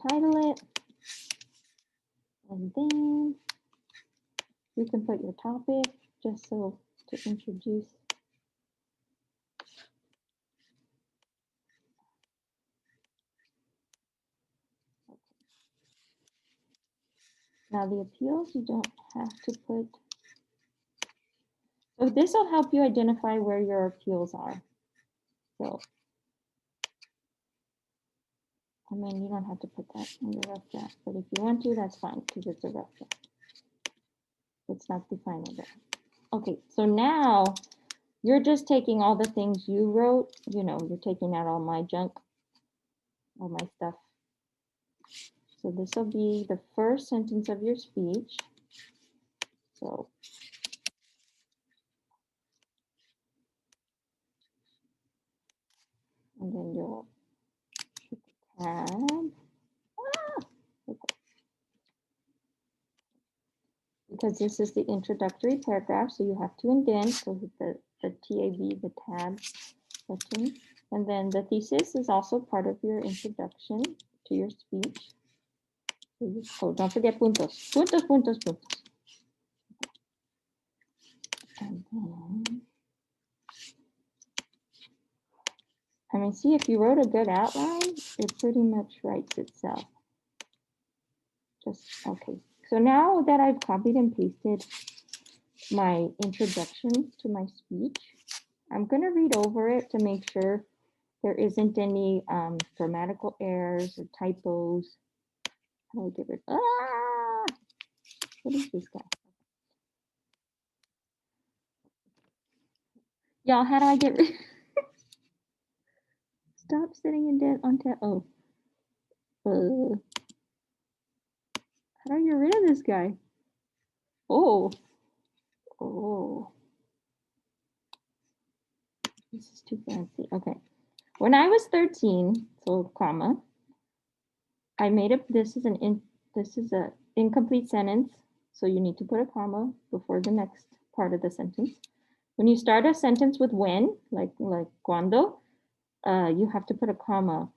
title it. And then you can put your topic just so to introduce. Now the appeals, you don't have to put. So this will help you identify where your appeals are. So, I mean, you don't have to put that in your rough draft, but if you want to, that's fine because it's a rough draft. It's not the final draft. Okay, so now you're just taking all the things you wrote, you know, you're taking out all my junk, all my stuff. So this will be the first sentence of your speech. So, and then you'll hit the tab. Okay. Because this is the introductory paragraph, so you have to indent, so hit the TAB, the tab button. And then the thesis is also part of your introduction to your speech. Oh, don't forget puntos. Puntos, puntos, puntos. And then, I mean, see, if you wrote a good outline, it pretty much writes itself. Just, okay. So now that I've copied and pasted my introduction to my speech, I'm going to read over it to make sure there isn't any grammatical errors or typos. How do I get rid? Ah! What is this guy? Y'all, how do I get rid? Stop sitting in debt on tab. Oh. How do I get rid of this guy? Oh. Oh. This is too fancy. Okay. When I was 13, so comma, I made up, this is a incomplete sentence. So you need to put a comma before the next part of the sentence. When you start a sentence with when, like cuando, you have to put a comma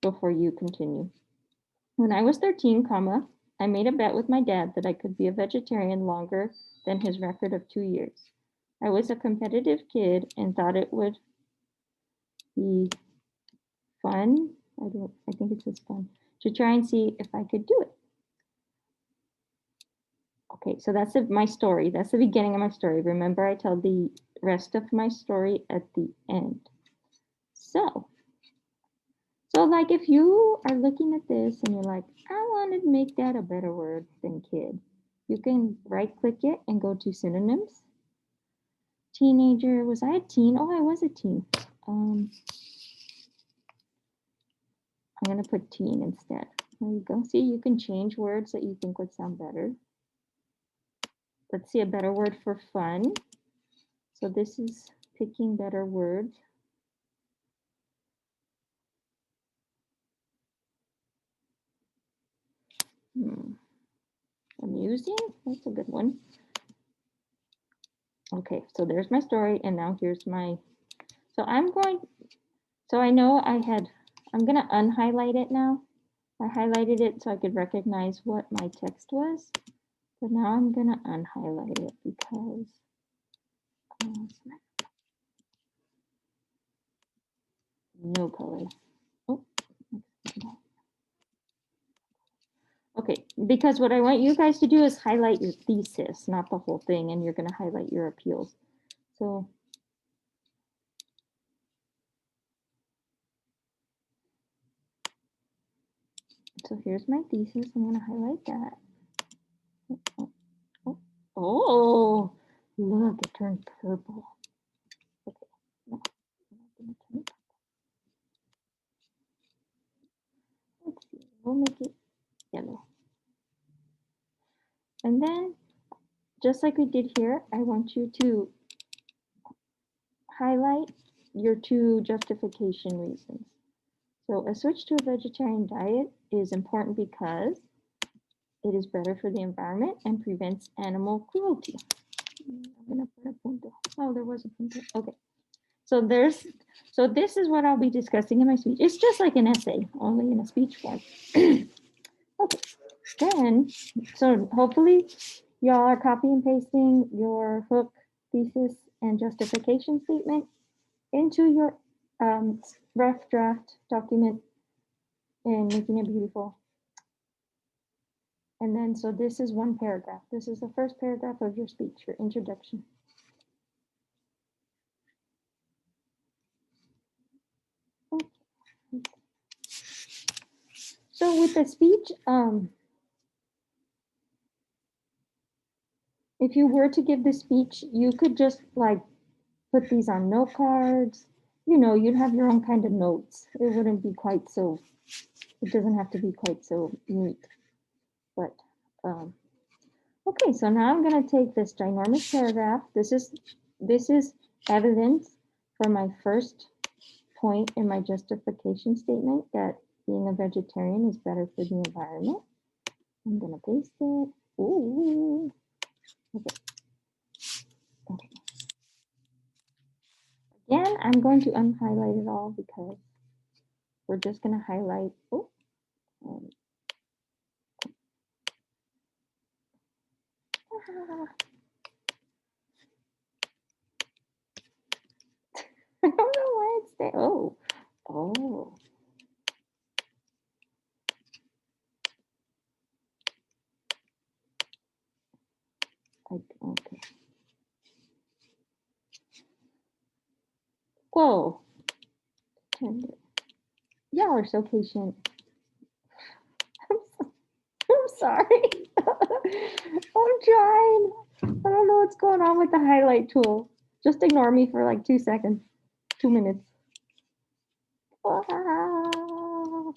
before you continue. When I was 13, comma, I made a bet with my dad that I could be a vegetarian longer than his record of 2 years. I was a competitive kid and thought it would be fun. I think it says fun to try and see if I could do it. Okay, so that's my story. That's the beginning of my story. Remember, I tell the rest of my story at the end. So like if you are looking at this and you're like, I want to make that a better word than kid, you can right click it and go to synonyms. Teenager, was I a teen? Oh, I was a teen. I'm going to put teen instead. There you go. See, you can change words that you think would sound better. Let's see a better word for fun. So this is picking better words. Amusing, that's a good one. Okay, so there's my story, and now here's my, so I know I'm gonna unhighlight it now. I highlighted it so I could recognize what my text was, but now I'm gonna unhighlight it because no color. Oh. Okay, because what I want you guys to do is highlight your thesis, not the whole thing, and you're gonna highlight your appeals. So here's my thesis. I'm going to highlight that. Oh, look, it turned purple. Okay, no, let's see, we'll make it yellow. And then, just like we did here, I want you to highlight your 2 justification reasons. So a switch to a vegetarian diet is important because it is better for the environment and prevents animal cruelty. I'm gonna put a punto. Oh, there was a punto. Okay. So this is what I'll be discussing in my speech. It's just like an essay, only in a speech form. Okay, then, so hopefully y'all are copy and pasting your hook, thesis, and justification statement into your rough draft document and making it beautiful. And then, so this is one paragraph. This is the first paragraph of your speech, your introduction. So with the speech, if you were to give the speech, you could just like put these on note cards. You know, you'd have your own kind of notes. It wouldn't be quite so, it doesn't have to be quite so neat. But, okay, so now I'm gonna take this ginormous paragraph. This is evidence for my first point in my justification statement that being a vegetarian is better for the environment. I'm gonna paste it. Ooh. Okay. Okay. Again, I'm going to unhighlight it all because we're just gonna highlight. Oh. I don't know why it's there. Oh. Oh. Okay. Whoa. Y'all are so patient. I'm sorry. I'm trying. I don't know what's going on with the highlight tool. Just ignore me for like 2 seconds, 2 minutes. Wow.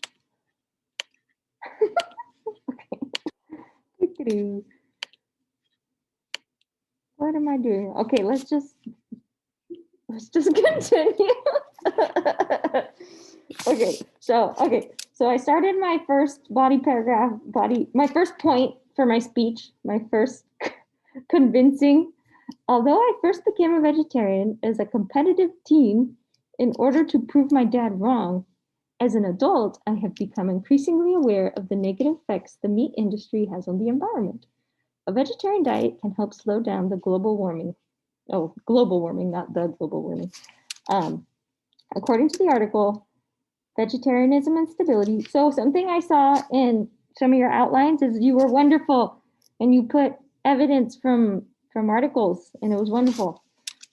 Okay. What am I doing? Okay, let's just continue. Okay, so I started my first my first point for my speech, my first convincing. Although I first became a vegetarian as a competitive teen in order to prove my dad wrong, as an adult, I have become increasingly aware of the negative effects the meat industry has on the environment. A vegetarian diet can help slow down the global warming. Oh, global warming, not the global warming. According to the article, Vegetarianism and Stability. So something I saw in some of your outlines is you were wonderful and you put evidence from articles and it was wonderful,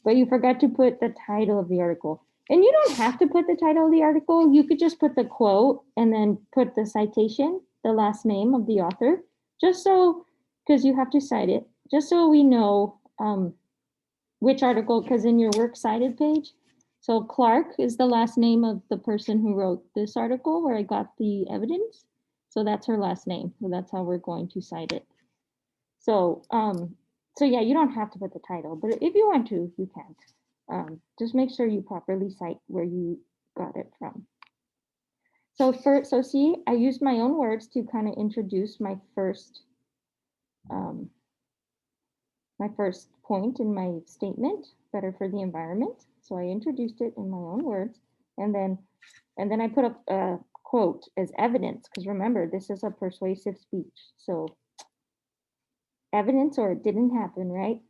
but you forgot to put the title of the article. And you don't have to put the title of the article. You could just put the quote and then put the citation, the last name of the author, just so, because you have to cite it, just so we know which article, because in your works cited page, so Clark is the last name of the person who wrote this article where I got the evidence. So that's her last name. So that's how we're going to cite it. So, so yeah, you don't have to put the title, but if you want to, you can. Just make sure you properly cite where you got it from. So see, I used my own words to kind of introduce my first point in my statement, better for the environment. So I introduced it in my own words, and then I put up a quote as evidence, because remember, this is a persuasive speech. So evidence or it didn't happen, right?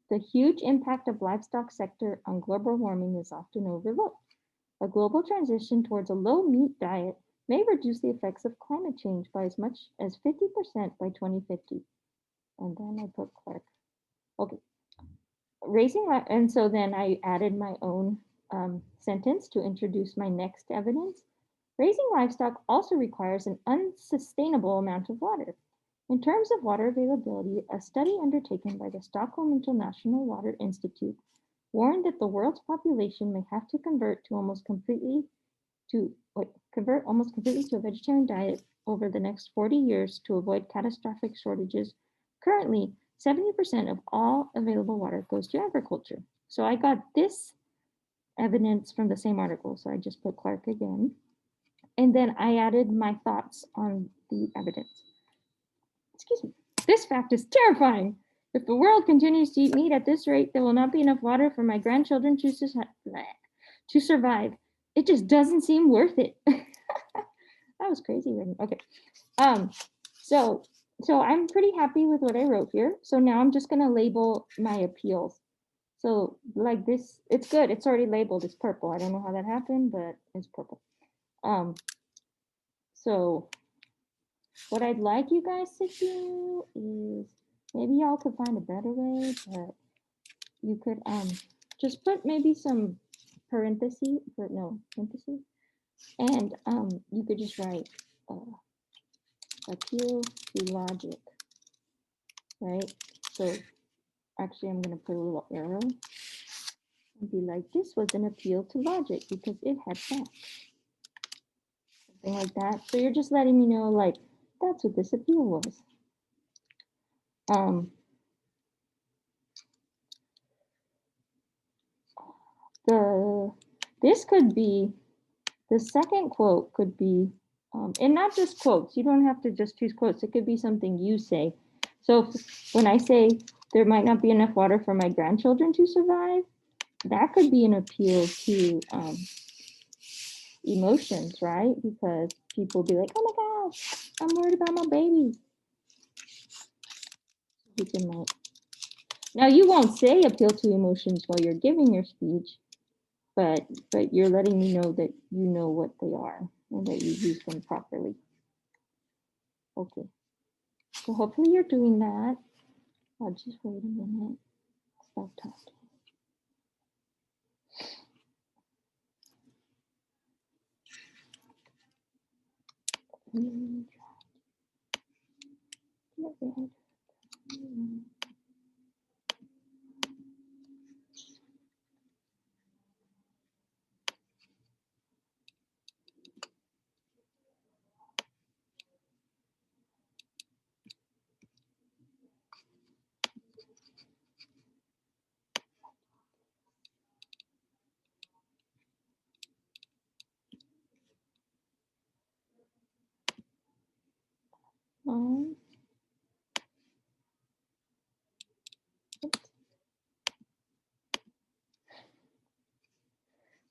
The huge impact of livestock sector on global warming is often overlooked. A global transition towards a low meat diet may reduce the effects of climate change by as much as 50% by 2050. And then I put Clark. Okay. And so then I added my own sentence to introduce my next evidence. Raising livestock also requires an unsustainable amount of water. In terms of water availability, a study undertaken by the Stockholm International Water Institute warned that the world's population may have to convert almost completely to a vegetarian diet over the next 40 years to avoid catastrophic shortages. Currently, 70% of all available water goes to agriculture. So I got this evidence from the same article. So I just put Clark again. And then I added my thoughts on the evidence. Excuse me. This fact is terrifying. If the world continues to eat meat at this rate, there will not be enough water for my grandchildren to to survive. It just doesn't seem worth it. That was crazy. Okay. So I'm pretty happy with what I wrote here. So now I'm just gonna label my appeals. So like this, it's good. It's already labeled. It's purple. I don't know how that happened, but it's purple. So what I'd like you guys to do is maybe y'all could find a better way, but you could just put maybe some parentheses, and you could just write appeal to logic, right? So actually I'm gonna put a little arrow and be like, this was an appeal to logic because it had facts. Something like that. So you're just letting me know, like, that's what this appeal was. This could be, the second quote could be, and not just quotes. You don't have to just choose quotes. It could be something you say. So when I say there might not be enough water for my grandchildren to survive, that could be an appeal to emotions, right? Because people be like, oh my gosh, I'm worried about my baby. Now you won't say appeal to emotions while you're giving your speech, but you're letting me know that you know what they are and that you use them properly. Okay, so hopefully you're doing that. I'll just wait a minute. Stop talking.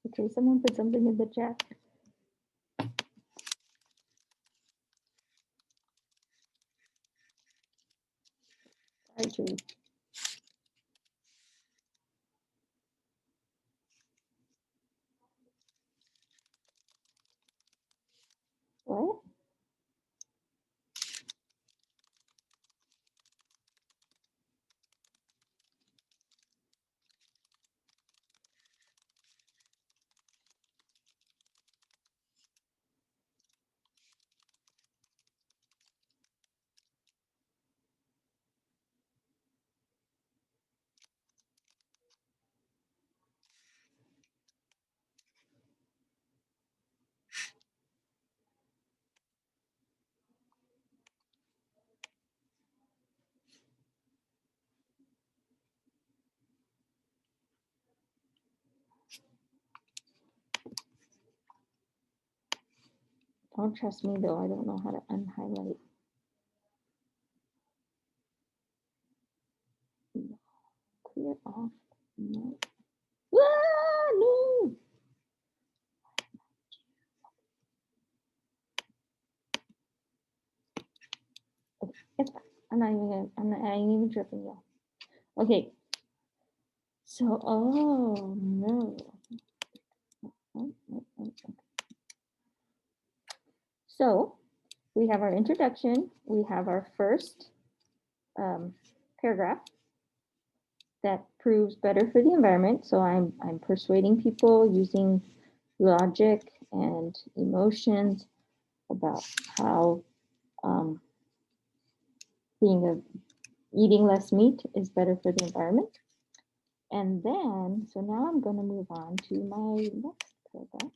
Okay, someone put something in the chat. Sorry, Julie. What? Don't trust me though, I don't know how to unhighlight. No. Clear off. No. Ah, no. Okay, it's fine. I ain't even tripping y'all. Okay. So, oh no. So we have our introduction. We have our first paragraph that proves better for the environment. So I'm persuading people using logic and emotions about how eating less meat is better for the environment. And then, so now I'm going to move on to my next paragraph.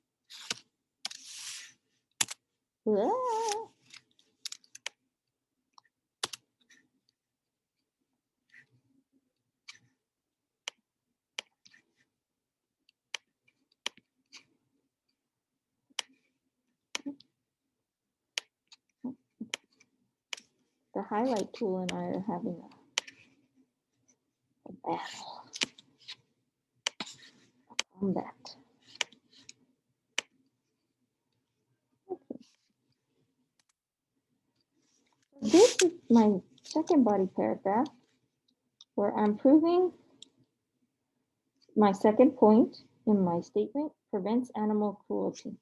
The highlight tool and I are having a battle. A combat. this is my second body paragraph where I'm proving my second point in my statement, prevents animal cruelty.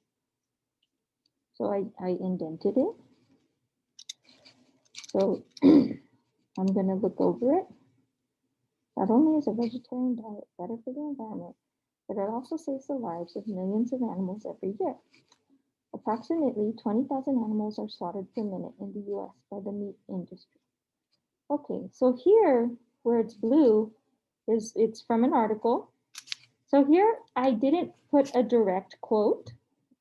So I indented it. So I'm going to look over it. Not only is a vegetarian diet better for the environment, but it also saves the lives of millions of animals every year. Approximately 20,000 animals are slaughtered per minute in the US by the meat industry. Okay, so here where it's blue it's from an article. So here I didn't put a direct quote,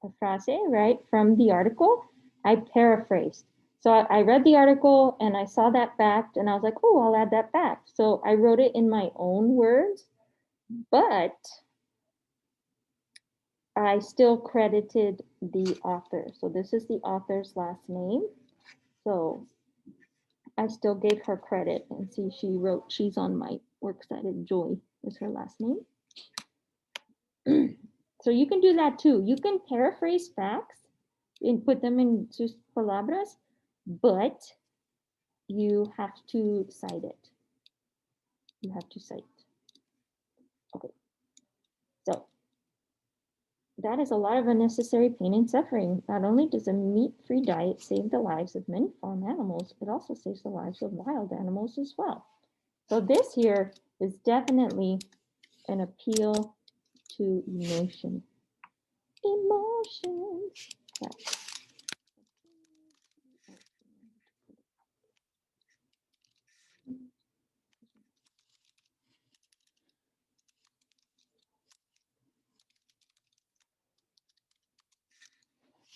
a phrase, right, from the article. I paraphrased. So I read the article and I saw that fact and I was like, oh, I'll add that fact. So I wrote it in my own words, but I still credited the author. So this is the author's last name. So I still gave her credit and see she wrote, she's on my works cited, Joy is her last name. So you can do that too. You can paraphrase facts and put them in sus palabras, but you have to cite it. You have to cite. Okay. So that is a lot of unnecessary pain and suffering. Not only does a meat-free diet save the lives of many farm animals, it also saves the lives of wild animals as well. So this here is definitely an appeal to emotion. Emotions. Yeah.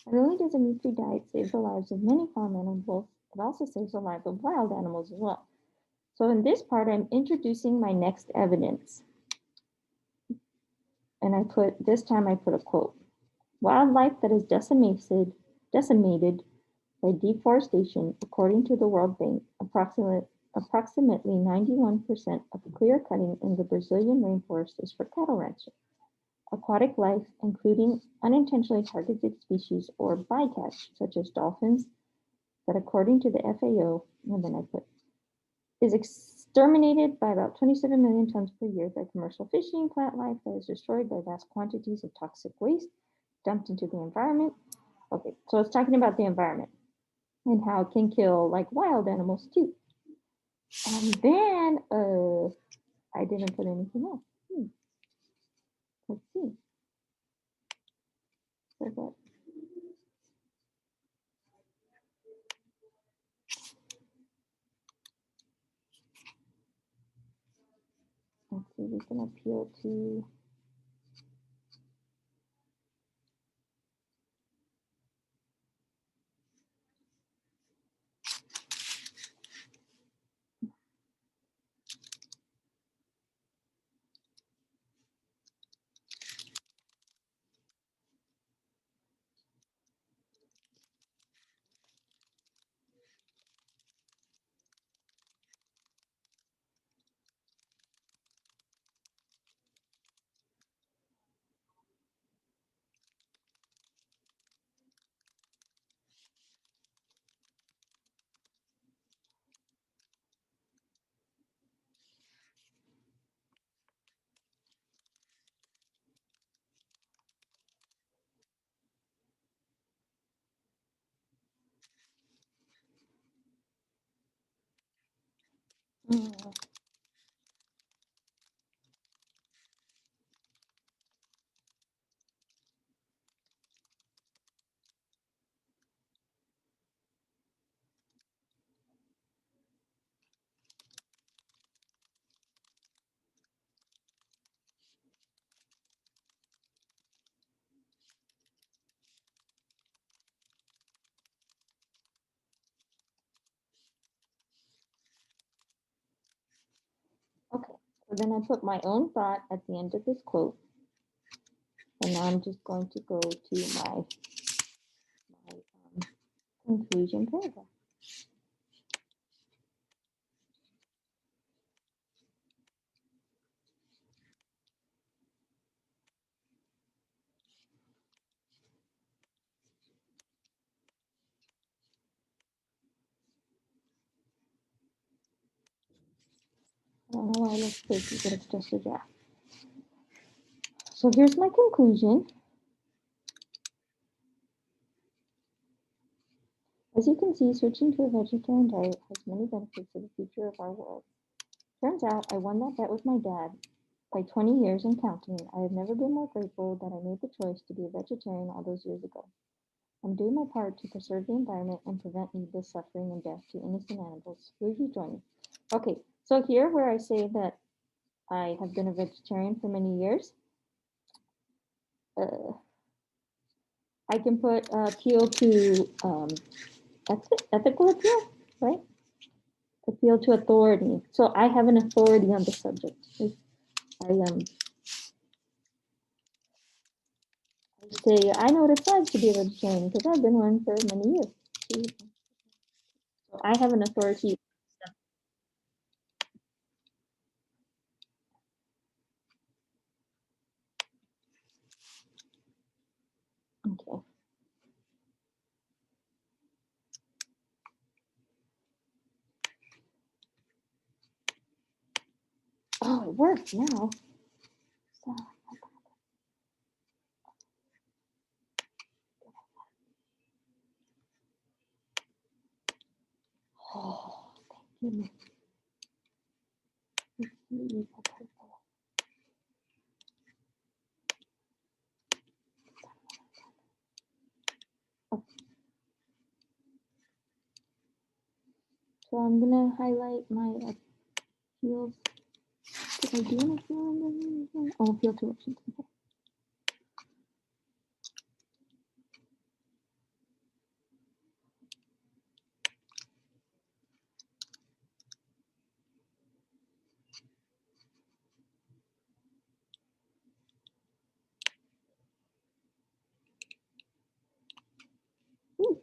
Not only does a meat-free diet save the lives of many farm animals, it also saves the life of wild animals as well. So in this part, I'm introducing my next evidence. And this time I put a quote. Wildlife that is decimated by deforestation, according to the World Bank, approximately 91% of clear cutting in the Brazilian rainforest is for cattle ranching. Aquatic life, including unintentionally targeted species or bycatch, such as dolphins, that according to the FAO, and then I put, is exterminated by about 27 million tons per year by commercial fishing, plant life that is destroyed by vast quantities of toxic waste dumped into the environment. Okay, so it's talking about the environment and how it can kill like wild animals too. And then I didn't put anything else. Let's see. Let's see, we can appeal to okay, so then I put my own thought at the end of this quote. And now I'm just going to go to my conclusion paragraph. let's take it. It's just a draft. So here's my conclusion. As you can see, switching to a vegetarian diet has many benefits for the future of our world. Turns out I won that bet with my dad by 20 years and counting. I have never been more grateful that I made the choice to be a vegetarian all those years ago. I'm doing my part to preserve the environment and prevent needless suffering and death to innocent animals. Will you join me? Okay, so here where I say that I have been a vegetarian for many years, I can put appeal to ethical appeal, right? Appeal to authority. So I have an authority on the subject. I say I know what it's like to be a vegetarian because I've been one for many years. So I have an authority. Okay. Oh, it works now. So, oh, thank goodness. So I'm gonna highlight my appeals. Did I do an appeal on the? Oh, appeal to options. Okay. Ooh.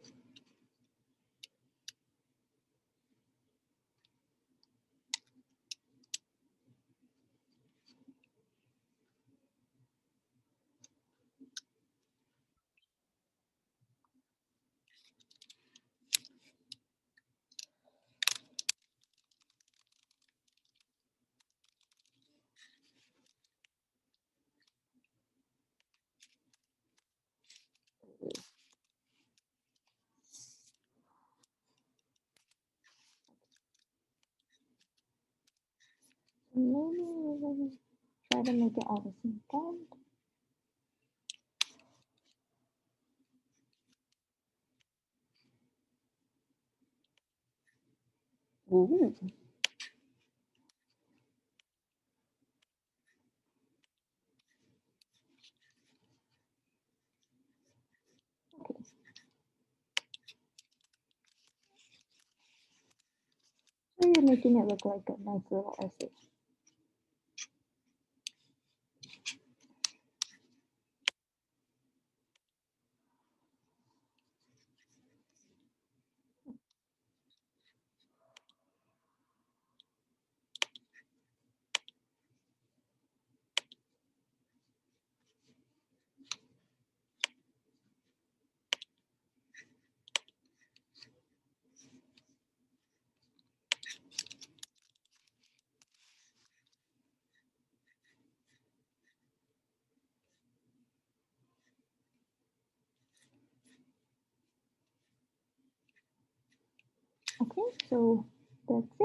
Maybe we'll try to make it all the same font. Ooh. Okay. So you're making it look like a nice little essay. Okay, so that's it.